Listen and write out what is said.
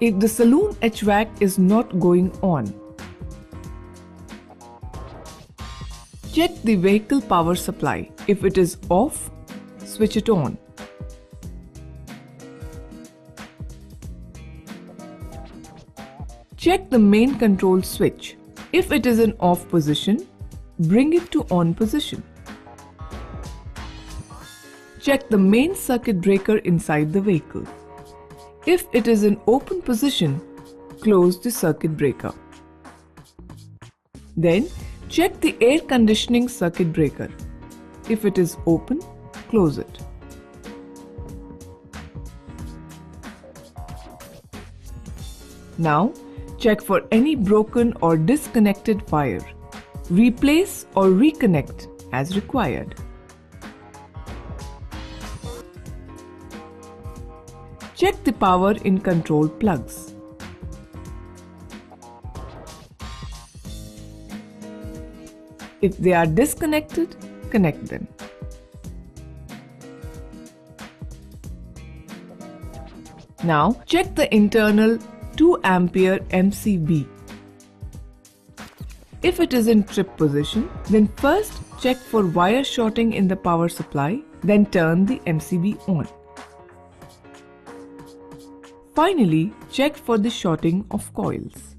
if the saloon HVAC is not going on. Check the vehicle power supply. If it is off, switch it on. Check the main control switch. If it is in off position, bring it to on position. Check the main circuit breaker inside the vehicle. If it is in open position, close the circuit breaker. Then, check the air conditioning circuit breaker. If it is open, close it. Now, check for any broken or disconnected wire. Replace or reconnect as required. Check the power in control plugs. If they are disconnected, connect them. Now check the internal 2 ampere MCB. If it is in trip position, then first check for wire shorting in the power supply, then turn the MCB on. Finally, check for the shorting of coils.